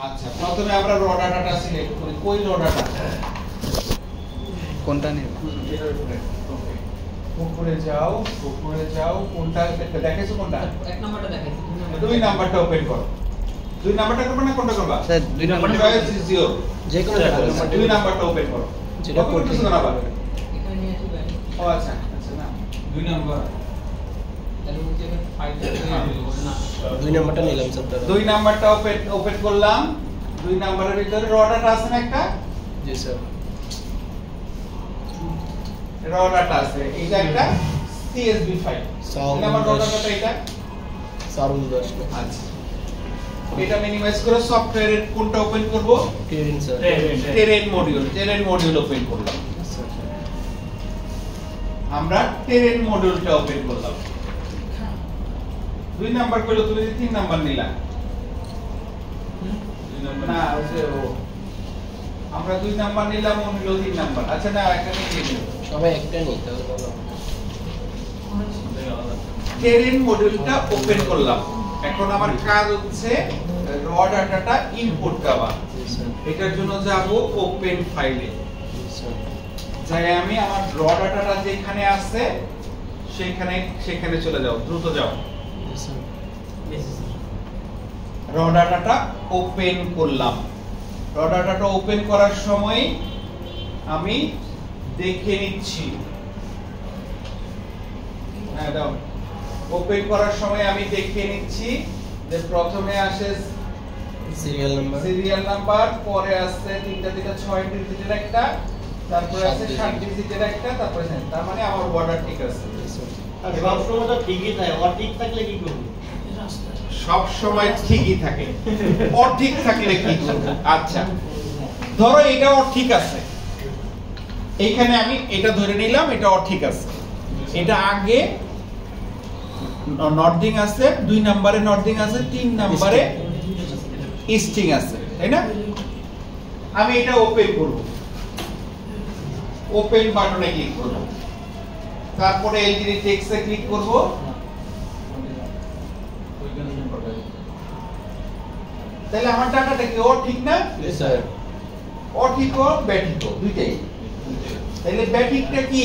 আচ্ছা প্রথমে আমরা র ডাটাটা সিলেক্ট করি কই র ডাটা কোনটা নেব উপরে যাও কোনটা দেখাইছো কোনটা এক নাম্বারটা দেখাইছি দুই নাম্বারটা ওপেন করো দুই নাম্বারটা করবে না কোনটা করবা স্যার দুই নাম্বারটা চয়েস ইজ ইওর যে কোনো দুই নাম্বারটা ওপেন করো যেটা করতেছো না আবার এখানে নিয়ে আসি ব্যাগ ও আচ্ছা আচ্ছা না দুই নাম্বার তাহলে হচ্ছে ফাইল না দুই নাম্বারটা নিলাম স্যার দুই নাম্বারটা ওপেন করলাম দুই নাম্বারের ভিতরে র ডাটা আছে না একটা জি স্যার র ডাটা আছে এটা একটা CSV ফাইল Sound নাম্বার র ডাটাটা এটা সারুন দাস আচ্ছা এটা মিনিমাইজ করে সফটওয়্যারের কোনটা ওপেন করব টেরিন স্যার টেরেন মডিউল ওপেন করলাম আমরা টেরেন মডিউলটা ওপেন করলাম দুই নাম্বার কইলো তুমি তিন নাম্বার নিলা না ওই যে আমরা দুই নাম্বার নিলাম ও নিল তিন নাম্বার আচ্ছা না একটা নিয়ে নিল সবাই একটা নেই তাহলে বলো টেরেন মডিউলটা ওপেন করলাম এখন আমার কাজ হচ্ছে র ডাটাটা ইনপুট দেওয়া এটার জন্য যাব ওপেন ফাইলে যাই আমি আমার র ডাটাটা যেখানে আছে সেখানে চলে যাও দ্রুত যাও র ডাটাটা ওপেন করলাম র ডাটাটা ওপেন করার সময় আমি দেখে নিচ্ছি হ্যাঁ দাও ওপেন করার সময় আমি দেখে নিচ্ছি যে প্রথমে আসে সিরিয়াল নাম্বার পরে আসছে 3টা 6 ডিজিটের একটা তারপরে আছে 7 ডিজিটের একটা তারপরে তার মানে আমার অর্ডার ঠিক আছে আর সব সময় তো ঠিকই থাকে অঠিক থাকলে কি করব সব সময় ঠিকই থাকে অঠিক থাকলে কি করব আচ্ছা ধরো এটা অঠিক আছে এইখানে আমি এটা ধরে নিলাম এটা অঠিক আছে এটা আগে নর্ডিং আছে 2 নম্বরে নর্ডিং আছে 3 নম্বরে ইস্টিং আছে তাই না আমি এটা ওপেন করব ওপেন বাটনে ক্লিক করব তারপরে এলজিডি টেক্সটে ক্লিক করব তাহলে আমার ডাটাটা কি ও ঠিক না স্যার ও ঠিক ও ব্যাঠিক দুইটাই তাহলে ব্যাঠিকটা কি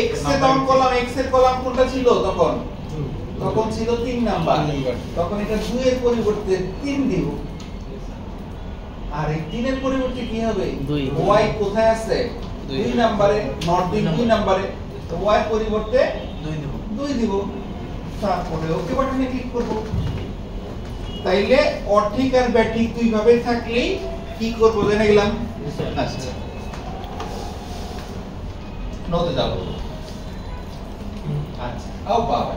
x এর ডাউন কলাম x এর কলাম কোনটা ছিল তখন ছিল 3 নাম্বার তখন এটা 2 এর পরিবর্তে 3 দিব আর এই 3 এর পরিবর্তে কি হবে y কোথায় আছে 2 নম্বরে নট 2 নম্বরে তো y এর পরিবর্তে 2 দিব তারপরে ওকে বাটনে ক্লিক করব তাইলে অঠিক আর ব্যাঠিক দুই ভাবে থাকলেই কি করব জেনে গেলাম আচ্ছা নোতে যাব আচ্ছা ও বাবা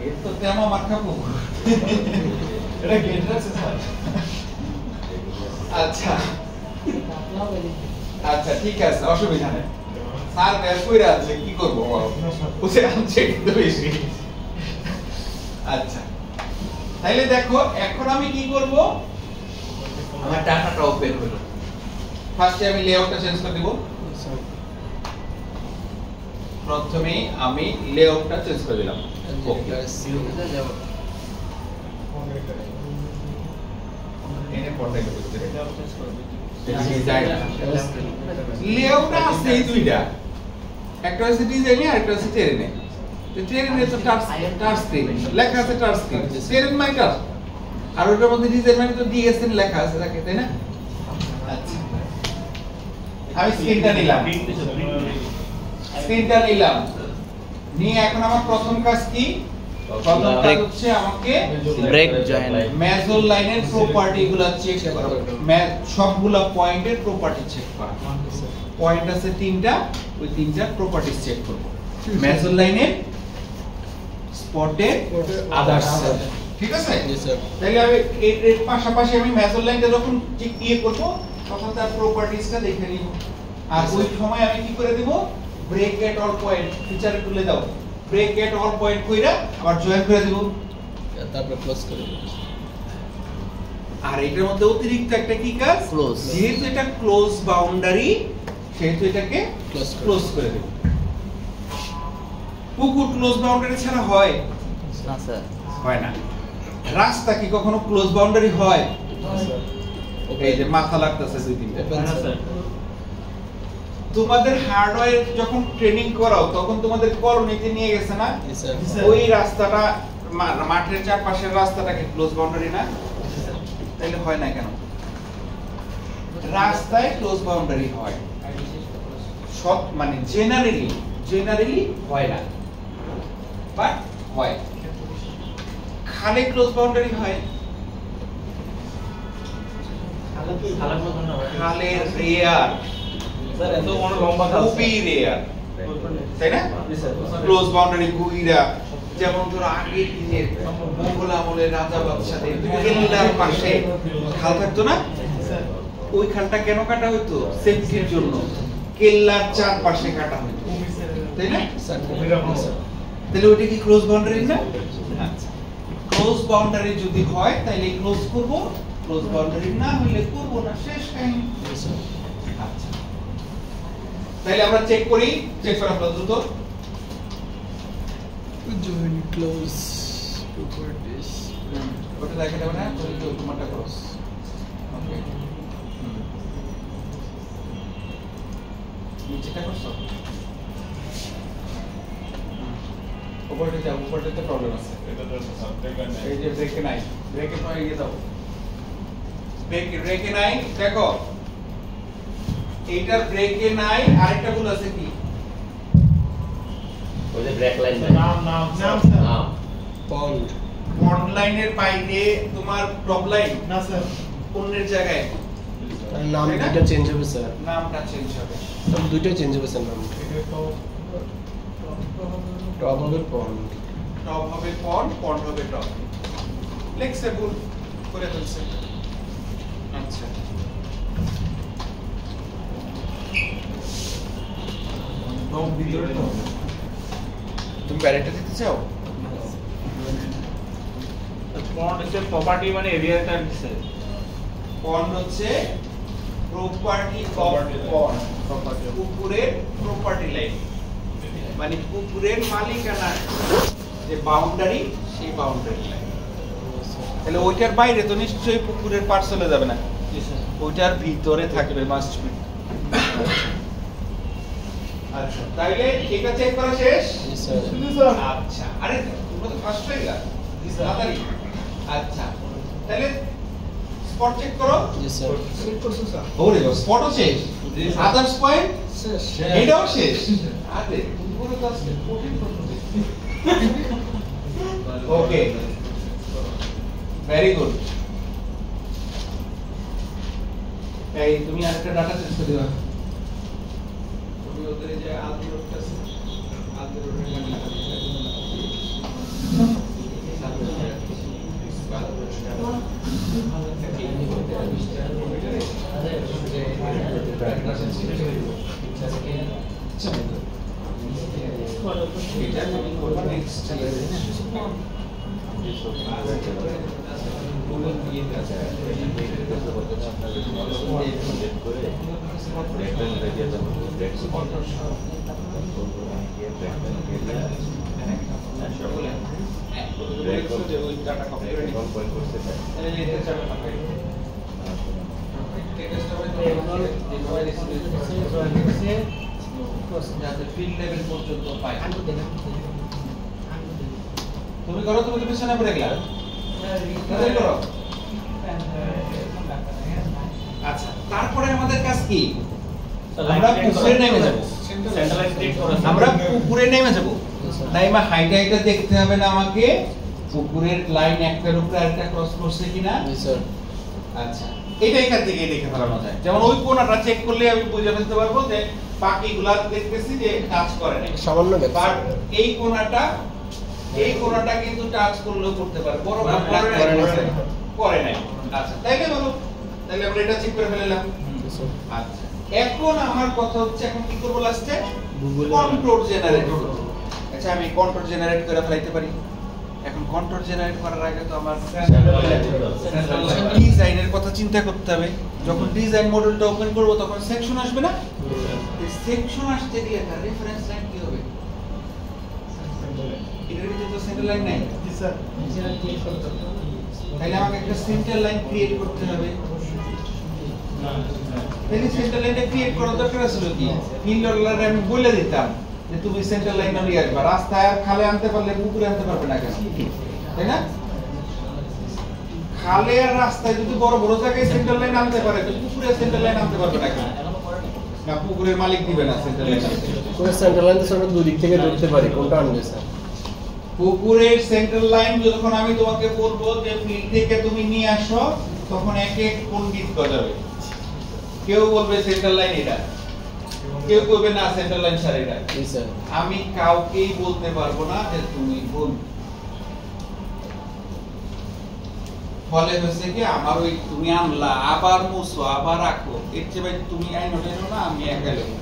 এর তো তেমন মার্কা পুক এটা গেটরা আছে স্যার আচ্ছা আচ্ছা ঠিক আছে অসুবিধা নেই স্যার বের কইরা আছে কি করব ওসে আনছে কিন্তু বেশি আচ্ছা তাইলে দেখো এখন আমি কি করব আমার ডাটাটা ওপেন হলো ফার্স্টে আমি লেআউটটা চেঞ্জ করে দেব প্রথমে আমি লেআউটটা চেঞ্জ করে দিলাম এনে পড়তে গেছে লেআউট আছে এই দুইটা একটা হচ্ছে ডিজাইনে আর একটা হচ্ছে টেরেনে তো টেরেনে তো টাচ স্ক্রিন লেখা আছে টাচ স্ক্রিন টেরেন মানে টাচ আর ওটার মধ্যে ডিজাইন মানে তো ডিএসএন লেখা আছে থাকে তাই না আচ্ছা আমি স্ক্রিনটা নিলাম নিয়ে এখন আমার প্রথম কাজ কি প্রথম কাজ হচ্ছে আমাকে ব্রেক জয়েন মেজর লাইনের প্রপার্টিগুলো চেক করা সবগুলা পয়েন্টের প্রপার্টি চেক করা পয়েন্ট আছে 3টা ওই 3টা প্রপার্টি চেক করব মেজর লাইনের স্পটে আদার্স ঠিক আছে জি স্যার তাহলে আমি এর পাশাপাশি আমি মেজর লাইনটা যখন চেক করব তখন তার প্রপার্টিজটা দেখে নিব আর ওই সময় আমি কি করে দেব ব্রেক এট অল পয়েন্ট ফিচারে তুলে দাও ব্রেক এট অল পয়েন্ট কইরা আবার জয়েন করে দেব তারপর ক্লোজ করে দেব আর এটার মধ্যে অতিরিক্ত একটা কি কাজ ক্লোজ যেহেতু এটা ক্লোজ বাউন্ডারি সেহেতু এটাকে ক্লোজ করে দেব পুকুর ক্লোজ বাউন্ডারি ছাড়া হয় না স্যার হয় না রাস্তা কি কখনো ক্লোজ বাউন্ডারি হয়? এই যে মাথা লাগতেছে দুই তিনটা। তোমাদের হার্ডওয়্যার যখন ট্রেনিং করাও তখন তোমাদের করণীতে নিয়ে গেছে না ওই রাস্তাটা মাঠের চারপাশের রাস্তাটাকে ক্লোজ বাউন্ডারি না? তাহলে হয় না কেন? রাস্তায় ক্লোজ বাউন্ডারি হয়, সব মানে জেনারেলি হয় না, বাট হয়। খালে ক্লোজ বাউন্ডারি হয়, খালের রেয়ার, স্যার এত বড় লম্বা খাল খুবই রেয়ার, তাই না? ক্লোজ বাউন্ডারি গুইরা, যেমন ধরো আগের দিনের মোগল আমলের রাজা বাদশাদের কেল্লার পাশে খাল থাকতো না? ওই খালটা কেন কাটা হইতো? সেফটির জন্য, কেল্লার চারপাশে কাটা হইতো, তাই না? তাহলে ওইটা কি ক্লোজ বাউন্ডারি না? আচ্ছা, ক্লোজ বাউন্ডারি যদি হয় তাহলে ক্লোজ করব, ক্লোজ বাউন্ডারি না হলে করব না, শেষ কাহিনী। আচ্ছা, তাহলে আমরা চেক করি, চেক করা হলো দ্রুত। join close properties ওটা দেখা যাবে না, তুমি তো তোমারটা করো। ওকে, নিচেটা করছো, উপরটা যাও, উপরটাতে প্রবলেম আছে। এই যে ব্রেকে নাই, ব্রেকে পাই গিয়ে দাও, ব্রেকে নাই, দেখো এইটার ব্রেকে নাই। আরেকটা ভুল আছে কি? ওই যে ব্রেক লাইন নাম pond পন্ড লাইনের বাইরে তোমার টপ লাইন না স্যার অন্যের জায়গায় আর নাম দুটো চেঞ্জ হবে স্যার, নামটা চেঞ্জ হবে। সব দুটো চেঞ্জ হবে স্যার, নাম টপ হবে pond, টপ হবে পন্ড, পন্ড হবে টপ। ফ্লেক্সিবল করে ফেলছে। আচ্ছা, টপ ভিতরে টপ তুমি ব্যারেটটা দিতে চাও? পন্ড হচ্ছে প্রপার্টি মানে এরিয়াটা দিছে পন্ড হচ্ছে প্রপার্টি অফ পন্ড, পুকুরের প্রপার্টি লাইন, মানে পুকুরের মালিকানা যে বাউন্ডারি, সেই বাউন্ডারি লাইন। তাহলে ওইটার বাইরে তো নিশ্চয়ই পুকুরের পার চলে যাবে না, ওইটার ভিতরে থাকবে, মাস্ট বি। আচ্ছা, তাইলে এটা চেক করা শেষ? আচ্ছা, আরে তোমরা তো ফার্স্ট হয়ে গেলা তাড়াতাড়ি। আচ্ছা, তাহলে স্পট চেক করো। জি স্যার, ওরে বাবা, স্পটও শেষ, আদার্স পয়েন্ট শেষ, এটাও শেষ। আরে পুরো তো আজকে কঠিন প্রশ্ন। ওকে, ভেরি গুড। এই তুমি আরেকটা ডাটা চেঞ্জ করে দিবা। তুমি ওদের যে আলদি রোডটা আছে, আলদি রোডের গাড়ি ফিল্ড লেভেল পর্যন্ত পাই। তুমি করো, তুমি তো পিছনে পড়ে গেলা। করো। আচ্ছা, তারপরে আমাদের কাজ কি? আমরা পুকুরে নেমে যাব। আমরা পুকুরে নেমে যাব। নাইমা হাইটা হাইটা দেখতে হবে না আমাকে, পুকুরের লাইন একটার উপরে আরেকটা ক্রস করছে কিনা। জি স্যার। আচ্ছা, এটা এখান থেকে দেখে ফেলানো যায়। যেমন ওই কোণাটা চেক করলে আমি বুঝে ফেলতে পারবো যে বাকিগুলা দেখতেছি যে টাচ করে নাই, সামান্য বাট এই কোণাটা কিন্তু টাচ করলেও করতে পারে, বড় করে নাই। আচ্ছা, তাইলে বলো, তাহলে আমরা এটা চেক করে ফেললাম। আচ্ছা, এখন আমার কথা হচ্ছে, এখন কি করব লাস্টে? কন্ট্রোল জেনারেট করব। আচ্ছা, আমি কন্ট্রোল জেনারেট করে ফেলাইতে পারি। এখন কন্ট্রোল জেনারেট করার আগে তো আমার ডিজাইনের কথা চিন্তা করতে হবে। যখন ডিজাইন মডেলটা ওপেন করব তখন সেকশন আসবে না? এই সেকশন আসতে গেলে তার রেফারেন্স লাইন কি হবে? এটার ভিতরে তো সেন্টার লাইন নাই। জি স্যার, নিচে ক্লিক করতে হবে। তাহলে আমাকে একটা সেন্টার লাইন ক্রিয়েট করতে হবে। তাহলে সেন্টার লাইনটা ক্রিয়েট করার দরকার ছিল কি, ফিল্ডারলারে আমি বলে দিতাম যে তুমি সেন্টার লাইন নিয়ে আসবা, রাস্তায় আর খালে আনতে পারলে পুকুরে আনতে পারবে না কেন, তাই না? খালে আর রাস্তায় যদি বড় বড় জায়গায় সেন্টার লাইন আনতে পারে তো পুকুরে সেন্টার লাইন আনতে পারবে না কেন? না, পুকুরের মালিক দিবে না সেন্টার লাইন আনতে। পুরো সেন্টার লাইন তো আমরা দুই দিক থেকে ধরতে পারি, কোনটা আনবে স্যার? পুকুরের সেন্টার লাইন যখন আমি তোমাকে বলবো যে ফিল্ড থেকে তুমি নিয়ে আসো, তখন এক এক পণ্ডিত গজাবে। কেউ বলবে সেন্টার লাইন এটা, কেউ বলবে না সেন্টার লাইন স্যার এটা। জি স্যার। আমি কাউকেই বলতে পারবো না যে তুমি ভুল। ফলে হচ্ছে কি আমার ওই তুমি আনলা আবার মুছো আবার রাখো, এর চেয়ে ভাই তুমি আইন ওঠে না, আমি একা লেবো,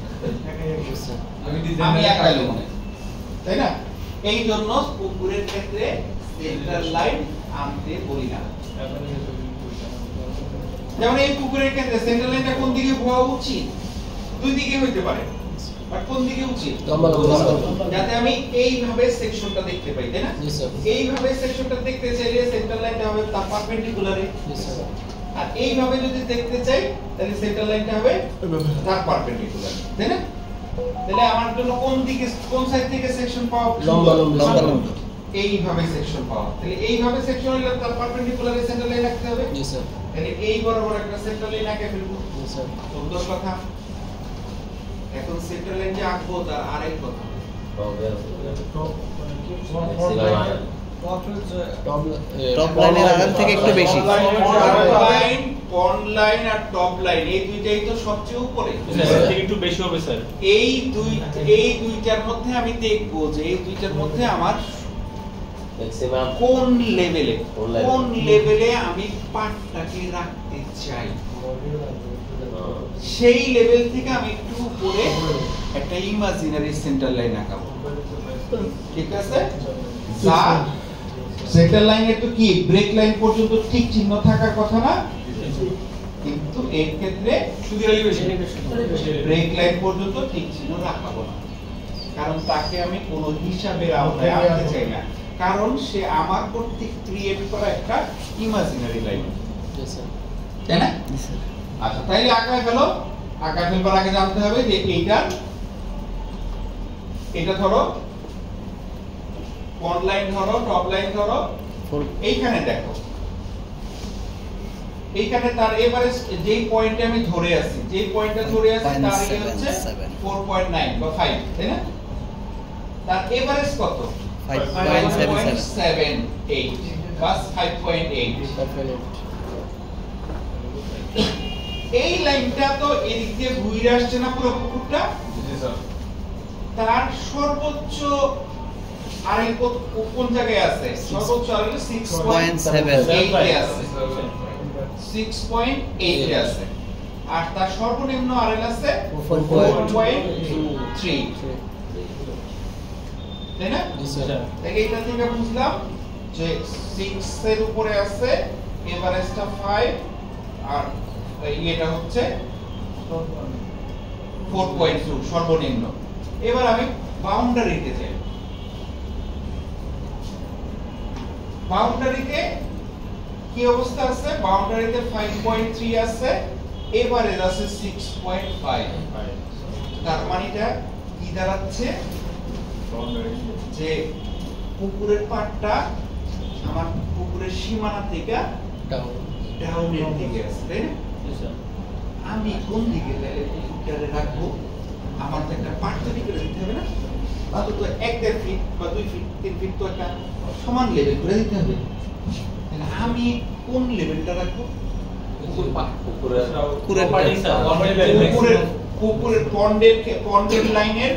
আমি একা লেবো, তাই না? এই জন্য পুকুরের ক্ষেত্রে সেন্টার লাইন আনতে বলি না। যেমন এই পুকুরের ক্ষেত্রে সেন্টার লাইনটা কোন দিকে হওয়া উচিত? দুই দিকে হইতে পারে, বাট কোন দিকে উচিত? লম্বা লম্বা। যাতে আমি এইভাবে সেকশনটা দেখতে পাই, তাই না? জি স্যার। এইভাবে সেকশনটা দেখতে চাইলে সেন্টার লাইনটা হবে তার পারপেন্ডিকুলারে। জি স্যার। আর এইভাবে যদি দেখতে চাই তাহলে সেন্টার লাইনটা হবে তার পারপেন্ডিকুলার, তাই না? তাহলে আমার জন্য কোন দিকে কোন সাইড থেকে সেকশন পাওয়া লম্বা লম্বা। এইভাবে সেকশন পাওয়া, তাহলে এইভাবে সেকশন হলে তার পারপেন্ডিকুলারে সেন্টার লাইন রাখতে হবে। জি স্যার। তাহলে এই বরাবর একটা সেন্টার লাইন আঁকে ফেলবো। জি স্যার। সুন্দর কথা। এখন সেন্টার লাইন যে আঁকবো তার আরেক কথা, টপ লাইনের আগাম থেকে একটু বেশি। পন্ড লাইন আর টপ লাইন এই দুইটাই তো সবচেয়ে উপরে, একটু বেশি হবে স্যার। এই দুইটার মধ্যে আমি দেখবো যে এই দুইটার মধ্যে আমার ম্যাক্সিমাম কোন লেভেলে আমি পার্টটাকে রাখতে চাই, সেই লেভেল থেকে আমি একটু উপরে একটা ইমাজিনারি সেন্টার লাইন আঁকাবো, ঠিক আছে? স্যার সেন্টার লাইনের তো কি ব্রেক লাইন পর্যন্ত ঠিক চিহ্ন থাকার কথা না, কিন্তু এর ক্ষেত্রে শুধু এলিভেশন ব্রেক লাইন পর্যন্ত ঠিক চিহ্ন রাখাবো না, কারণ তাকে আমি কোনো হিসাবের আওতায় আনতে চাই না, কারণ সে আমার কর্তৃক ক্রিয়েট করা একটা ইমাজিনারি লাইন, জি স্যার। তাই না? আচ্ছা, তাইলে আঁকায় ফেলো। আঁকায় ফেলবার আগে জানতে হবে যে এটা ধরো পন্ড লাইন ধরো, টপ লাইন ধরো, এইখানে দেখো, এইখানে তার এভারেজ যেই পয়েন্টে আমি ধরে আছি, যেই পয়েন্টটা ধরে আছি তার এটা হচ্ছে 4.9 বা 5, তাই না? তার এভারেজ কত? 5.78 বাস 5.8। এই লাইনটা তো এদিক দিয়ে ঘুরে আসছে না পুরো পুকুরটা? তার সর্বোচ্চ আড়াই কোন জায়গায় আছে? সর্বোচ্চ আড়াই 6.7 আছে, 6.8 এ আছে, আর তার সর্বনিম্ন আড়াই আছে 4.3, তাই না? তাহলে এটা থেকে বুঝলাম যে 6 এর উপরে আছে, এভারেজটা 5 আর এটা হচ্ছে 4.2 সর্বনিম্ন। এবার আমি বাউন্ডারিতে যাই, বাউন্ডারিতে কি অবস্থা আছে? বাউন্ডারিতে 5.3 আছে, এভারেজ আছে 6.5। তার মানেটা কি দাঁড়াচ্ছে যে পুকুরের পাড়টা আমার পুকুরের সীমানা থেকে ডাউনের দিকে আছে, তাই না? আমি কোন দিকে তাহলে পুকুরটারে রাখবো? আমার তো একটা পার্ট তৈরি করে দিতে হবে না, অন্তত 1.5 ফিট বা 2 ফিট 3 ফিট তো একটা সমান লেভেল করে দিতে হবে। তাহলে আমি কোন লেভেলটা রাখবো? পুকুরের পন্ডের লাইনের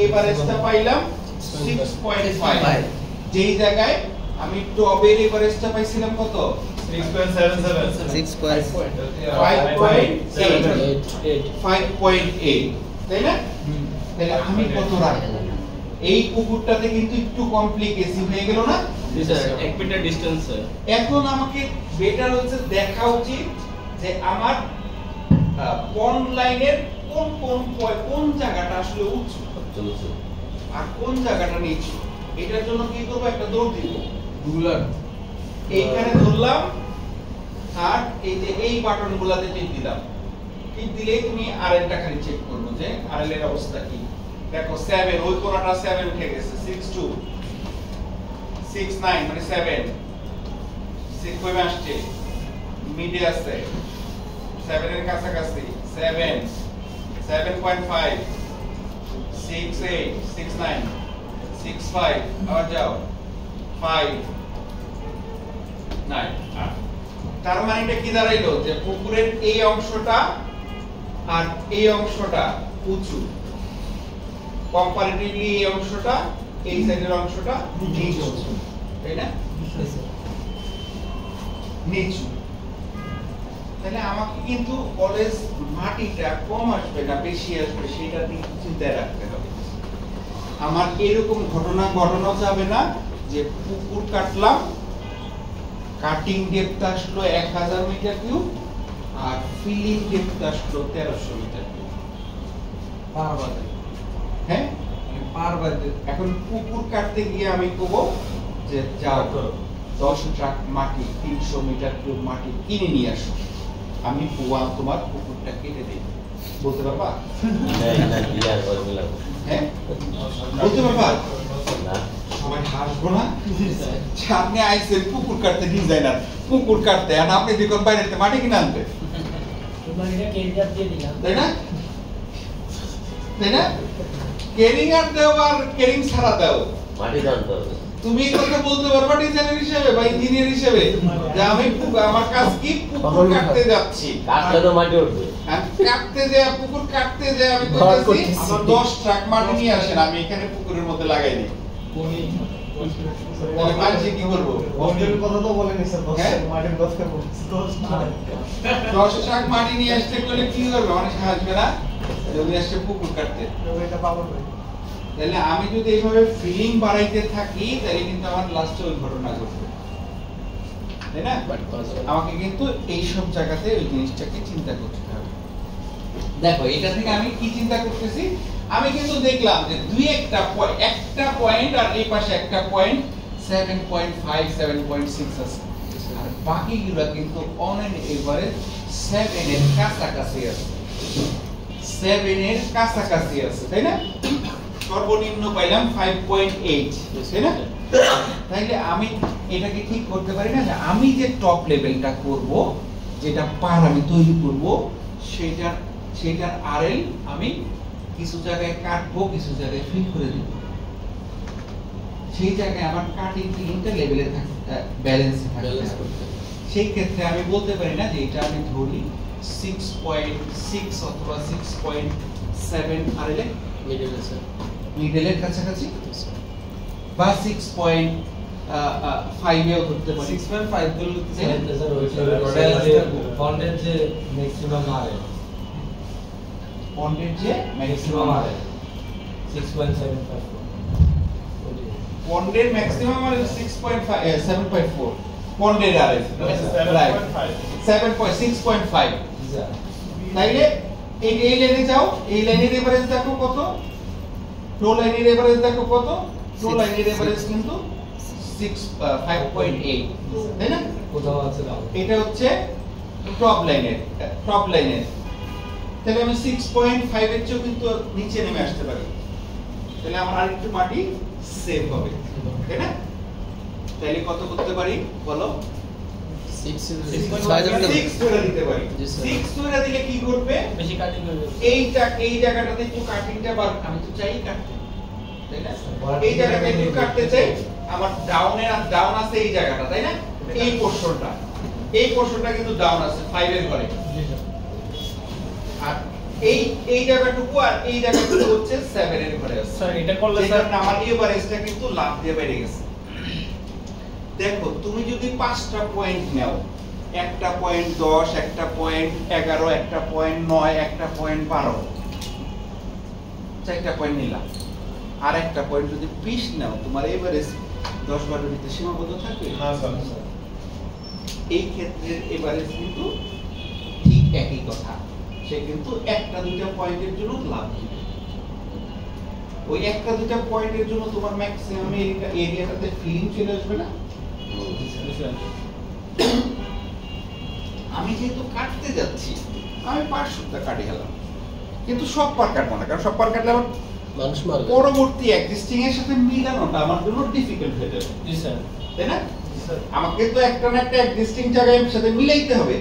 এভারেজটা পাইলাম 6.5, যেই জায়গায় আমি টবের এভারেজটা পাইছিলাম কত? 5.8, তাই না? তাহলে আমি কত রাখবো? এই পুকুরটাতে কিন্তু একটু কমপ্লিকেসি হয়ে গেল না? জি স্যার, 1 মিটার ডিসটেন্স স্যার। এখন আমাকে বেটার হচ্ছে দেখা উচিত যে আমার পন্ড লাইনের কোন জায়গাটা আসলে উঁচু আর কোন জায়গাটা নিচু। এটার জন্য কি করব? একটা দৌড় দিব, এইখানে ধরলাম আর এই যে এই বাটনগুলোতে টিপ দিলাম। টিপ দিলেই তুমি আরএলটা খালি চেক করবে যে আরএল এর অবস্থা কি। দেখো 7 ওই কোণাটা 7 উঠে গেছে, 62 69 মানে 7 6 কমে আসছে, মিডে আছে 7 এর কাছাকাছি 7 7.5 68 69 65 আবার যাও 5 9 তার মানে এটা কি দাঁড়াইলো যে পুকুরের এই অংশটা আর এই অংশটা উঁচু, কম্পারেটিভলি এই অংশটা এই সাইডের অংশটা নিচু, তাই না? নিচু। তাহলে আমাকে কিন্তু অলওয়েজ মাটিটা কম আসবে না বেশি আসবে সেটা দিক চিন্তায় রাখতে হবে। আমার এরকম ঘটনা ঘটানো যাবে না যে পুকুর কাটলাম, কাটিং ডেপথ আসলো 1000 metre cube are feeling depth আসলো 1300 মিটার কিউব। পারবাদে হ্যাঁ, পারবাদে এখন পুকুর কাটতে গিয়ে আমি কব যে যাও 10 ট্রাক মাটি 300 মিটার কিউব মাটি কিনে নিয়ে আসো, আমি তোমার পুকুরটা কেটে দেব। বলতে পারবা? না দিয়ার করে মিলাবো হ্যাঁ, বলতে পারবা? না সবাই হাসবো না? আপনি আইসেন পুকুর কাটতে, ডিজাইনার পুকুর কাটতে, আর আপনি দেখুন বাইরেতে মাটি কিনে আনতে, তাই না? তাই না? কেরিং আর দাও আর কেরিং ছাড়া দাও, মাটি জানতে হবে। তুমি এই কথা বলতে পারবা ডিজাইনার হিসেবে বা ইঞ্জিনিয়ার হিসেবে যে আমি আমার কাজ কি পুকুর কাটতে যাচ্ছি, কাটলে তো মাটি উঠবে। কাটতে যে পুকুর কাটতে যে আমি কইতাছি আমার 10 ট্রাক মাটি নিয়ে আসেন, আমি এখানে পুকুরের মধ্যে লাগাই দিই। তাহলে মাঝে কি করব? বস্টের কথা তো বলেনি স্যার, হ্যাঁ? মাটির কথা বলছি 10 ট্রাক মাটি নিয়ে আসতে করলে কি করবে? অনেক হাসবে না যদি আসছে পুকুর কাটতে। এটা পাবো না। তাহলে আমি যদি এইভাবে ফিলিং বাড়াইতে থাকি তাহলে কিন্তু আমার লাস্টে ওই ঘটনা ঘটবে, তাই না? আমাকে কিন্তু এই সব জায়গাতে ওই জিনিসটাকে চিন্তা করতে হবে। দেখো এটা থেকে আমি কি চিন্তা করতেছি, আমি কিন্তু দেখলাম যে দুই একটা পয়েন্ট আর এই পাশে একটা পয়েন্ট 7.5 7.6 আছে, আর বাকিগুলো কিন্তু অন এন্ড এভারেজ 7 এর কাছাকাছি আছে, 7 এর কাছাকাছি আছে, তাই না? সর্বনিম্ন পাইলাম 5.8, তাই না? তাইলে আমি এটাকে ঠিক করতে পারি না যে আমি যে টপ লেভেলটা করব, যেটা পার আমি তৈরি করব, সেটার আরএল আমি কিছু জায়গায় কাটবো, কিছু জায়গায় ফিল করে দেব। সেই জায়গায় আমার কাটিং ফিলিংটা লেভেলে থাকে, ব্যালেন্সে থাকে। সেই ক্ষেত্রে আমি বলতে পারি না যে এটা আমি ধরি 6.6 অথবা 6.7 আরএল মিডলের কাছাকাছি, বা 6.5 এও ধরতে পারি। 6.5 বলতে বন্ডের যে ম্যাক্সিমাম আরে পন্ডের যে ম্যাক্সিমাম আরে 6.75 পন্ডের ম্যাক্সিমাম আরে 7.4 পন্ডের আরে রাইট 6.5 তাইলে এই লাইনে যাও, এই লাইনের এভারেজ দেখো কত, টো লাইনের এভারেজ দেখো কত, টো লাইনের এভারেজ কিন্তু 5.8, তাই না? কোথাও আছে দাও এটা হচ্ছে টপ লাইনের তাহলে আমি 6.5 এর চেয়েও কিন্তু নিচে নেমে আসতে পারি, তাহলে আমার আরেকটু মাটি সেভ হবে, তাই না? তাহলে কত করতে পারি বলো? 6 ধরে দিতে পারি। 6 ধরে দিলে কি করবে? বেশি কাটিং হয়ে যাবে। এই জায়গাটাতে একটু কাটিংটা আমি তো চাই কাটতে, তাই না? এই জায়গাটা একটু কাটতে চাই, আমার ডাউন আছে এই জায়গাটা, তাই না? এই পোরশনটা কিন্তু ডাউন আছে 5 এর ঘরে, আর এই জায়গাটুকু আর এই জায়গাটুকু হচ্ছে 7 এর ঘরে আছে। স্যার এটা করলে স্যার স্যার আমার এভারেজটা কিন্তু লাভ দিয়ে বেড়ে গেছে। দেখো তুমি যদি 5টা পয়েন্ট নাও, একটা পয়েন্ট 10, একটা পয়েন্ট 11, একটা পয়েন্ট 9, একটা পয়েন্ট 12, 4টা পয়েন্ট নিলাম, আর একটা পয়েন্ট যদি 20 নাও, তোমার এভারেজ 10-12 ভিতরে সীমাবদ্ধ থাকবে না স্যার। এই ক্ষেত্রে এভারেজ কিন্তু ঠিক একই কথা, সে কিন্তু একটা দুইটা পয়েন্টের জন্য লাভ দিবে। ওই একটা দুইটা পয়েন্টের জন্য তোমার ম্যাক্সিমাম এরিয়াটাতে ফিলিং চলে আসবে না, আমি যেহেতু কাটতে যাচ্ছি আমি 500টা কাটি গেলাম, কিন্তু সব পার কাটবো না, কারণ সব পার কাটলে আমার মানুষ মারবে। পরবর্তী এক্সিস্টিং এর সাথে মিলানোটা আমার জন্য ডিফিকাল্ট হয়ে যাবে, জি স্যার। তাই না? আমাকে তো একটা না একটা এক্সিস্টিং জায়গায় সাথে মিলাইতে হবে,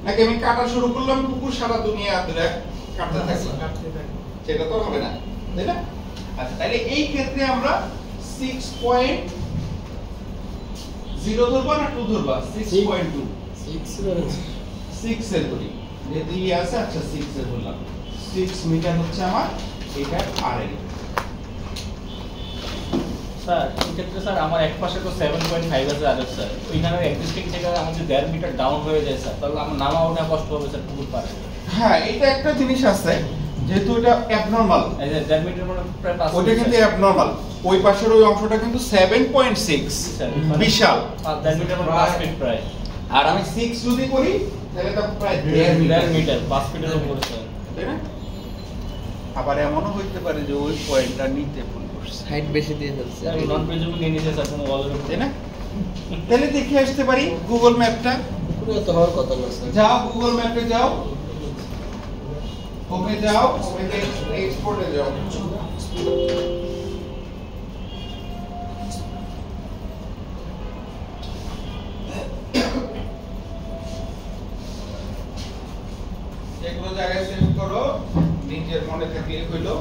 নাকি আমি কাটা শুরু করলাম কুকুর সারা দুনিয়া ধরে কাটতে থাকলাম, সেটা তো হবে না, তাই না? আচ্ছা, তাহলে এই ক্ষেত্রে আমরা 6.0 ধরবা না 2 ধরবা? 6.2 6 এর ধরি, যেহেতু ই আছে, আচ্ছা 6 এর ধরলাম। 6 মিটার হচ্ছে আমার এটা আরএল। স্যার এই ক্ষেত্রে স্যার আমার এক পাশে তো 7.5 আছে আরেক স্যার, ওইখানে এক্সিস্টিং থেকে আমার যদি 1.5 মিটার ডাউন হয়ে যায় স্যার, তাহলে আমার নামা ওঠা কষ্ট হবে স্যার পুকুর পাড়ে। হ্যাঁ, এটা একটা জিনিস আছে, যেহেতু এটা অ্যাবনরমাল, এই যে 1.5 মিটার মানে প্রায় 5 ওইটা কিন্তু অ্যাবনরমাল, ওই পাশের ওই অংশটা কিন্তু 7.6 বিশাল, 1.5 মিটার মানে 5 ফিট প্রায়। আর আমি 6 যদি করি তাহলে তো প্রায় 1.5 মিটার 5 ফিটের উপরে স্যার, তাই না? আবার এমনও হইতে পারে যে ওই পয়েন্টটা নিতে ভুল করছে, হাইট বেশি দিয়ে ফেলছে। আমি নন প্রিজুম নিয়ে নিয়েছি স্যার কোনো ওয়ালের উপরে, তাই না? তাহলে দেখে আসতে পারি গুগল ম্যাপটা। পুরো তো হওয়ার কথা না স্যার। যাও গুগল ম্যাপে যাও, হোমে যাও, হোমে এক্সপোর্টে যাও। এগুলো জায়গায় সেভ করো, নিজের মনে থাকলে হইলো।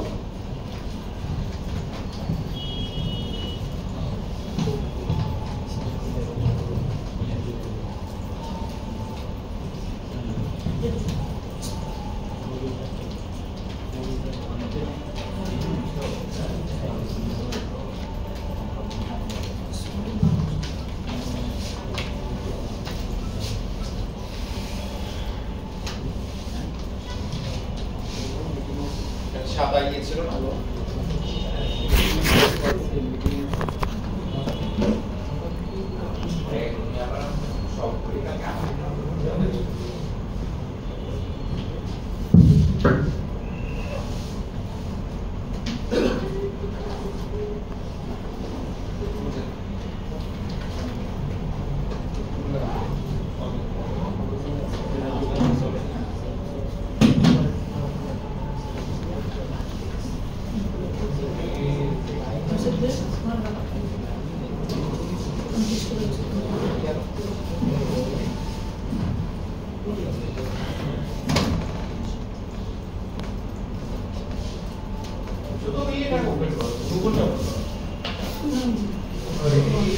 সাদা ইয়ে ছিল না,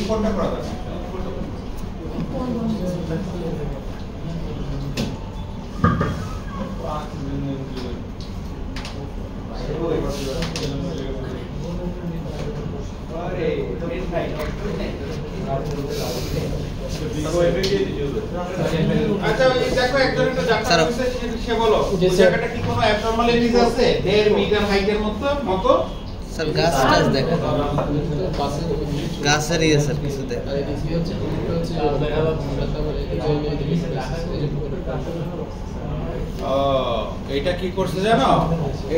কোনটা করা যাবে? আচ্ছা, দেখো একজন একটা ডাক্তার আছে, সে বলো এই জায়গাটা কি কোনো অ্যাবনরমালিটিস আছে? 1.5 মিটার হাইটের মতো স্যার গাছ টাছ দেখা, গাছেরই স্যার কিছু দেখা। এটা কি করছে জানো?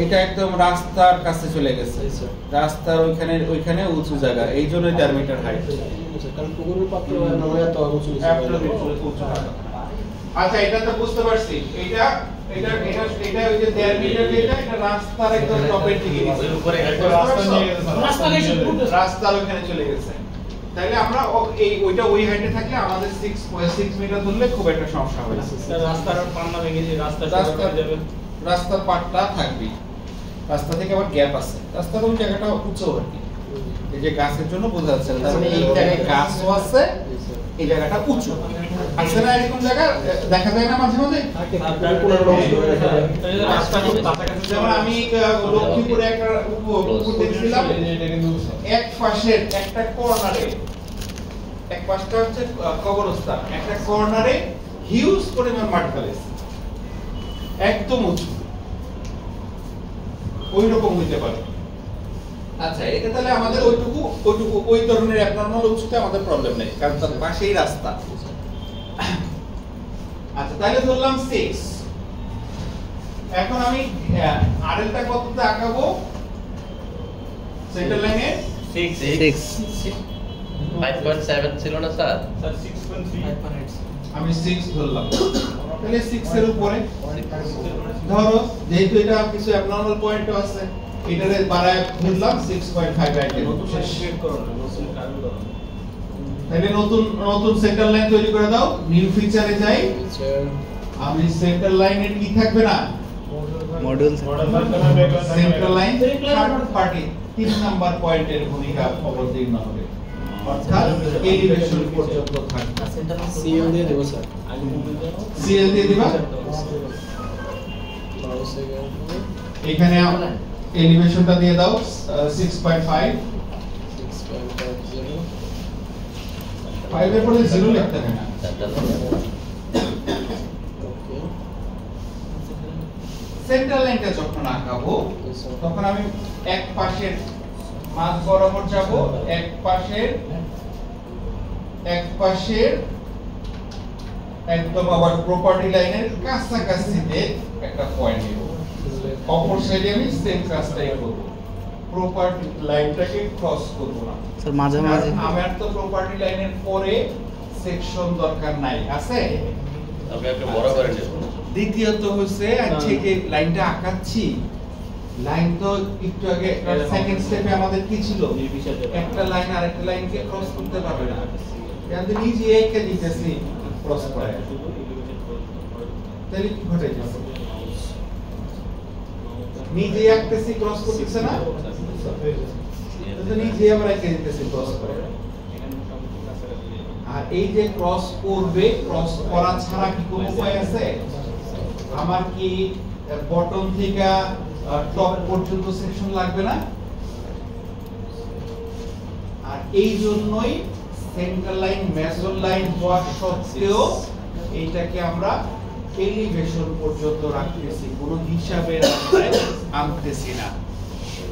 এটা একদম রাস্তার কাছে চলে গেছে, রাস্তার ওইখানে উঁচু জায়গা, এই জন্য 1.5 মিটার হাইট। কারণ পুকুরের পাত্র নামে এত উঁচু উঁচু। আচ্ছা, এটা তো বুঝতে পারছি, এটা ওই যে 1.5 মিটার, এটা রাস্তার একদম টপের দিকে গেছে, রাস্তার ওখানে চলে গেছে। তাহলে আমরা ওইটা ওই হাইটে থাকলে আমাদের 6 মিটার ধরলে খুব একটা সমস্যা হবে না। রাস্তার পান্না ভেঙে গেছে, রাস্তার পাটটা থাকবে, রাস্তা থেকে আবার গ্যাপ আছে, রাস্তার ওই জায়গাটা উঁচু আর কি, এই যে গাছের জন্য বোঝা যাচ্ছে না, তার মানে এই জায়গায় গাছও আছে, এই জায়গাটা উঁচু আছে না, এরকম জায়গা দেখা যায় না মাঝে মাঝে। যেমন আমি লক্ষ্মীপুরে একটা পুকুর দেখছিলাম, এক পাশের একটা কর্নারে, এক পাশটা হচ্ছে কবরস্থান, একটা কর্নারে হিউজ পরিমাণ মাটি ফেলেছে, একদম উঁচু, ওই রকম হইতে পারে। আচ্ছা, এটা তাহলে আমাদের ওইটুকু ওই ধরনের অ্যাবনরমাল উঁচুতে আমাদের প্রবলেম নেই, কারণ তার পাশেই রাস্তা। আচ্ছা, তাহলে ধরলাম 6। এখন আমি আরএলটা কততে আঁকাবো? সেন্টার লাইনে 6 5.7 ছিল না স্যার? স্যার 6.3 আমি 6 ধরলাম, তাহলে 6 এর উপরে ধরো, যেহেতু এটা কিছু অ্যাবনর্মাল পয়েন্ট আছে, এটারে বাড়ায় ধরলাম 6.5 এর মতো শেষ। তাহলে নতুন সেন্টার লাইন তৈরি করে দাও, নিউ ফিচারে যাই। আমি সেন্টার লাইনের কি থাকবে না, module centre line third party 3 number পয়েন্টের ভূমিকা অবতীর্ণ হবে, অর্থাৎ এলিভেশন পর্যন্ত থাকবে। সিএল দিয়ে দেবো স্যার। সিএল দিয়ে দিবা, এখানে এলিভেশনটা দিয়ে দাও 6.5, 5 এর পরে 0 লিখতে হবে না। সেন্টার লাইনটা যখন আঁকাবো তখন আমি এক পাশের মাঝ বরাবর যাব, এক পাশের একদম আবার প্রপার্টি লাইনের কাছাকাছিতে একটা পয়েন্ট নেব, অপর সাইডে আমি সেম কাজটাই করব, প্রপার্টি লাইনটাকে ক্রস করব না স্যার মাঝামাঝি। আমার তো প্রপার্টি লাইনের পরে সেকশন দরকার নাই, আছে? আপনি একটা বড় করে নেব। দ্বিতীয়ত হচ্ছে আচ্ছা যে লাইনটা আঁকাচ্ছি, লাইন তো একটু আগে সেকেন্ড স্টেপে আমাদের কি ছিল, একটা লাইন আরেকটা লাইনকে ক্রস করতে পারবে না, আমি নিজে এঁকে দিতেছি ক্রস করে, তাহলে কি ঘটে যাচ্ছে, নিজে আঁকতেছি ক্রস করতেছে না, তো নিজে আমরা এঁকে দিতেছি ক্রস করে। আর এই যে ক্রস করবে, ক্রস করা ছাড়া কি কোনো উপায় আছে? আমার কি বটম থেকে টপ পর্যন্ত সেকশন লাগবে না? আর এই জন্যই সেন্টার লাইন মেজর লাইন হওয়া সত্ত্বেও এইটাকে আমরা এলিভেশন পর্যন্ত রাখতেছি, কোনো হিসাবের আওতায় আনতেছি না।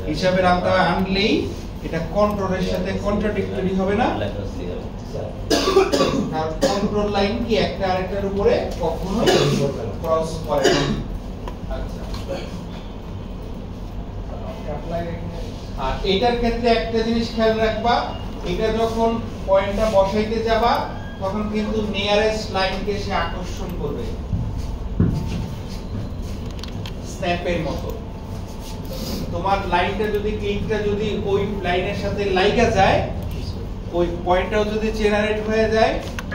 হিসাবের আওতায় আনলেই এটা কন্ট্রোলের সাথে কন্ট্রাডিক্টরি হবে না, আর কন্ট্রোল লাইন কি একটা আরেকটার উপরে কখনোই ক্রস করে না। আচ্ছা, আর এটার ক্ষেত্রে একটা জিনিস খেয়াল রাখবা, এটা যখন পয়েন্টটা বসাইতে যাবা তখন কিন্তু নিয়ারেস্ট লাইনকে সে আকর্ষণ করবে স্ন্যাপের মতো। তোমার লাইনটা যদি ক্লিকটা যদি ওই লাইনের সাথে লাগা যায়, ওই পয়েন্টটাও যদি জেনারেট হয়ে যায়,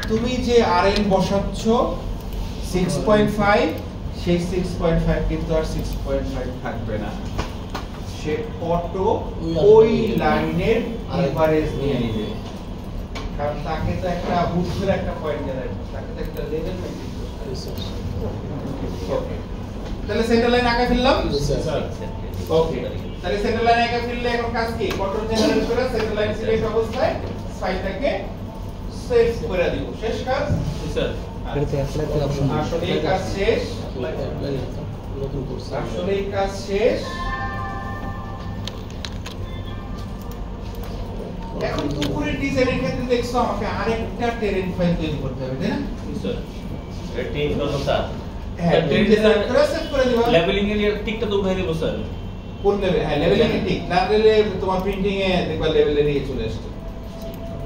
তুমি যে আরএন বসাচ্ছ 6.5, সেই 6.5 কিন্তু আর 6.5 থাকবে না, সে অটো ওই লাইনের এভারেজ নিয়ে নেবে, কারণ তাকে তো একটা ঊর্ধ্বের একটা পয়েন্ট জেনারেট, তাকে তো একটা লেভেল মেইনটেইন করতে হবে। তাহলে সেন্টার লাইন আঁকা ফেললাম স্যার। ওকে, তাহলে সেন্টার লাইন আঁকা ফেললে এখন কাজ কি, কন্ট্রোল জেনারেট করে সেন্টার লাইন সিলেক্ট অবস্থায় ফাইলটাকে সেভ করে দিব, শেষ কাজ। স্যার এটাতে অ্যাপ্লাই করার অপশন আসলে এই কাজ শেষ, নতুন কোর্স আসলে এই কাজ শেষ। এখন উপরের ডিজাইনের ক্ষেত্রে দেখছো আমাকে আরেকটা টেরেন ফাইল তৈরি করতে হবে, তাই না? স্যার এটা তিন করব স্যার। হ্যাঁ, টেরেন ডিজাইন করে সেভ করে দিবা। লেভেলিং এর টিকটা তো উঠাই দেব স্যার। কোন লেভেল? হ্যাঁ, লেভেলিং এ ঠিক না দিলে তোমার প্রিন্টিং এ দেখবা লেভেলে নিয়ে চলে আসছে।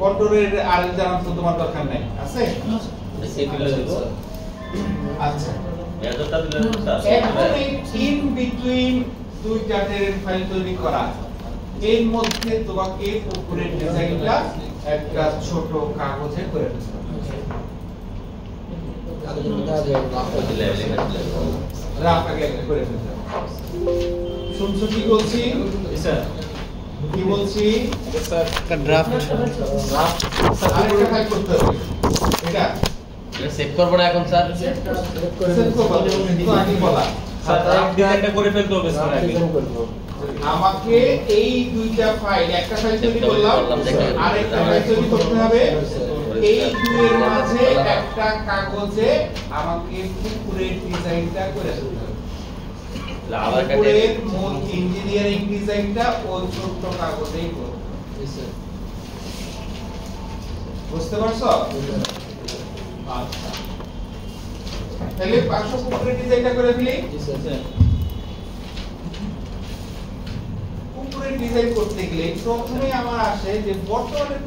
কন্ট্রোলের আর জানার তো তোমার দরকার নাই, আছে? আচ্ছা, মেজরটা দিলেন স্যার। এখন এই ইন বিটুইন দুইটা টেরেন ফাইল তৈরি করা, এর মধ্যে তোমাকে উপরের ডিজাইনটা একটা ছোট কাগজে করে দিতে হবে। লেভেলিং রাফ আগে করে দিতে হবে। শুনছো কি বলছি? স্যার কি বলছি? স্যার একটা ড্রাফট আরেকটা ফাইল করতে হবে, এটা সেভ করব না এখন স্যার। সেভ করবা, তো আগে বলা। স্যার ডিজাইনটা করে ফেলতে হবে স্যার আগে। ডিজাইন করব। আমাকে এই দুইটা ফাইল, একটা ফাইল তৈরি করলাম, আরেকটা ফাইল তৈরি করতে হবে। এই দুইয়ের মাঝে একটা কাগজে আমাকে পুকুরের ডিজাইনটা করে দিতে হবে। আবার পুকুরের মূল ইঞ্জিনিয়ারিং ডিজাইনটা ওই ছোট্ট কাগজেই করব। বুঝতে পারছো? আচ্ছা, তাহলে 500 পুকুরের ডিজাইনটা করে ফেলি। পুকুরের ডিজাইন করতে গেলে প্রথমে আমার আসে যে বর্তমানে